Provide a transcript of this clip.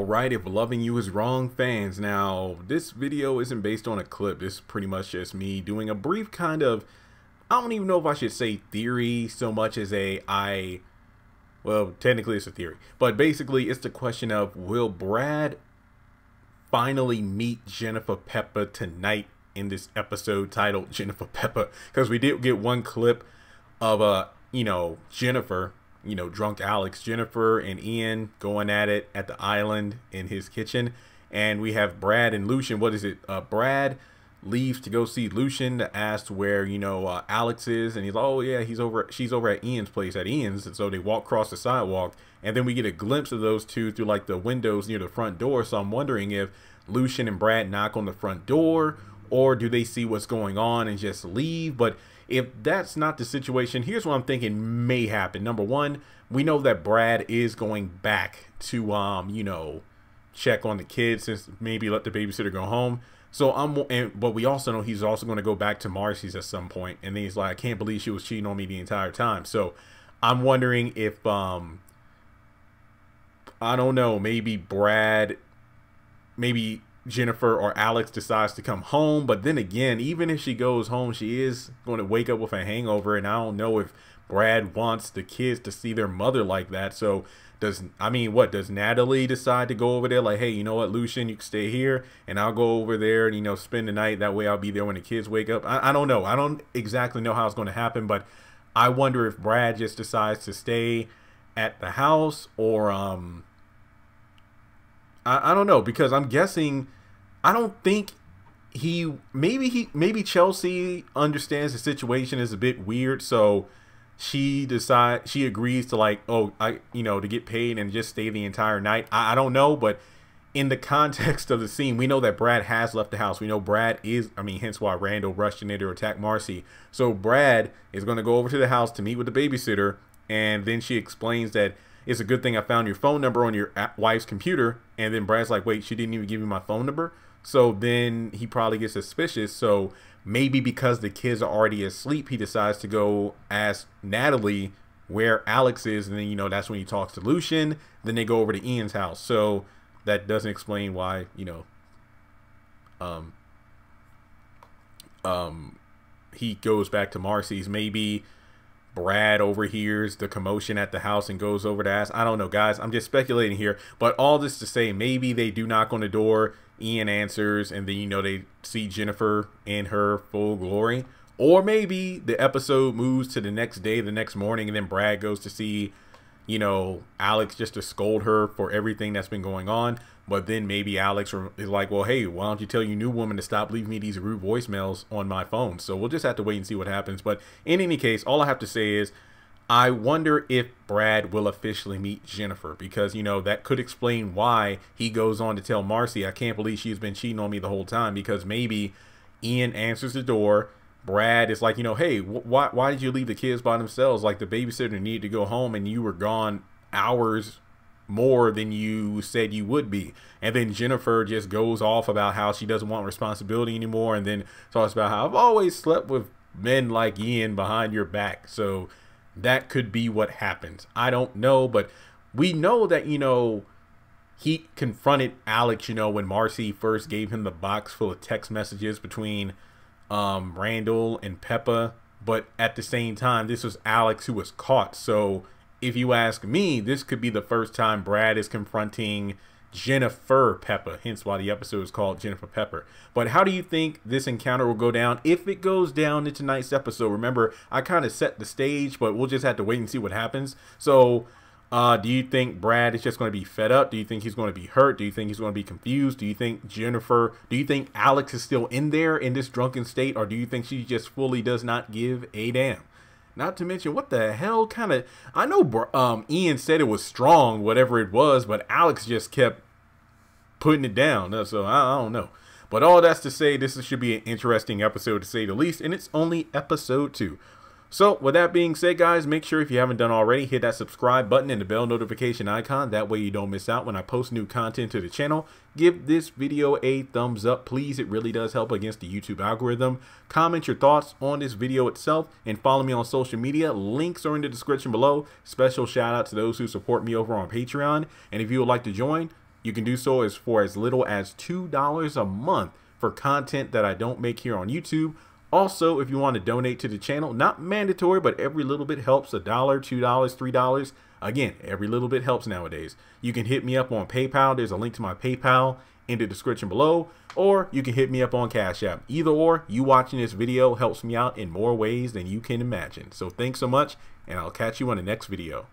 Alright, if loving you is wrong, fans. Now, this video isn't based on a clip. This is pretty much just me doing a brief kind of, I don't even know if I should say theory so much as well, technically it's a theory. But basically, it's the question of, will Brad finally meet Jennifer Peppa tonight in this episode titled Jennifer Peppa? Because we did get one clip of, Jennifer, drunk Alex, Jennifer and Ian going at it at the island in his kitchen. And we have Brad and Lucian. What is it? Brad leaves to go see Lucian to ask where, Alex is. And he's like, oh yeah, she's over at Ian's place at Ian's. And so they walk across the sidewalk. And then we get a glimpse of those two through like the windows near the front door. So I'm wondering if Lucian and Brad knock on the front door, or do they see what's going on and just leave? But if that's not the situation, here's what I'm thinking may happen. Number one, we know that Brad is going back to, check on the kids, since maybe let the babysitter go home. So but we also know he's also going to go back to Marcy's at some point. And then he's like, I can't believe she was cheating on me the entire time. So I'm wondering if, I don't know, maybe Jennifer or Alex decides to come home. But then again, even if she goes home, she is going to wake up with a hangover, and I don't know if Brad wants the kids to see their mother like that. So does Natalie decide to go over there like, hey, you know what, Lucian, you can stay here and I'll go over there and spend the night, that way I'll be there when the kids wake up? I don't know. I don't exactly know how it's going to happen, but I wonder if Brad just decides to stay at the house, or I don't know, because I'm guessing, I don't think maybe Chelsea understands the situation is a bit weird, so she agrees to like, to get paid and just stay the entire night. I don't know, but in the context of the scene, we know that Brad has left the house. We know Brad is, hence why Randall rushed in there to attack Marcy. So Brad is going to go over to the house to meet with the babysitter, and then she explains that it's a good thing I found your phone number on your wife's computer. And then Brad's like, wait, she didn't even give me my phone number? So then he probably gets suspicious. So maybe because the kids are already asleep, he decides to go ask Natalie where Alex is. And then, that's when he talks to Lucian. Then they go over to Ian's house. So that doesn't explain why, he goes back to Marcy's. Maybe Brad overhears the commotion at the house and goes over to ask. I don't know, guys. I'm just speculating here. But all this to say, maybe they do knock on the door. Ian answers, and then, they see Jennifer in her full glory. Or maybe the episode moves to the next day, the next morning, and then Brad goes to see, Alex just to scold her for everything that's been going on. But then maybe Alex is like, well, hey, why don't you tell your new woman to stop leaving me these rude voicemails on my phone? So we'll just have to wait and see what happens. But in any case, all I have to say is, I wonder if Brad will officially meet Jennifer, because, that could explain why he goes on to tell Marcy, I can't believe she's been cheating on me the whole time, because maybe Ian answers the door. Brad is like, hey, why did you leave the kids by themselves? Like, the babysitter needed to go home and you were gone hours more than you said you would be. And then Jennifer just goes off about how she doesn't want responsibility anymore, and then talks about how I've always slept with men like Ian behind your back. So that could be what happens. I don't know, but we know that, he confronted Alex, when Marcy first gave him the box full of text messages between Randall and Peppa. But at the same time, this was Alex who was caught. So if you ask me, this could be the first time Brad is confronting Jennifer Peppa, hence why the episode is called Jennifer Peppa. But how do you think this encounter will go down, if it goes down in tonight's episode? Remember, I kind of set the stage, but we'll just have to wait and see what happens. So do you think Brad is just going to be fed up? Do you think he's going to be hurt? Do you think he's going to be confused? Do you think Alex is still in there in this drunken state? Or do you think she just fully does not give a damn? Not to mention, what the hell kind of, I know Ian said it was strong, whatever it was, but Alex just kept putting it down. So I don't know. But all that's to say, this should be an interesting episode, to say the least, and it's only episode 2. So with that being said, guys, make sure, if you haven't done already, hit that subscribe button and the bell notification icon. That way you don't miss out when I post new content to the channel. Give this video a thumbs up, please. It really does help against the YouTube algorithm. Comment your thoughts on this video itself, and follow me on social media. Links are in the description below. Special shout out to those who support me over on Patreon. And if you would like to join, You can do so for as little as $2 a month for content that I don't make here on YouTube. Also, if you want to donate to the channel, not mandatory, but every little bit helps. $1, $2, $3. Again, every little bit helps nowadays. You can hit me up on PayPal. There's a link to my PayPal in the description below, or you can hit me up on Cash App. Either or, you watching this video helps me out in more ways than you can imagine. So thanks so much, and I'll catch you on the next video.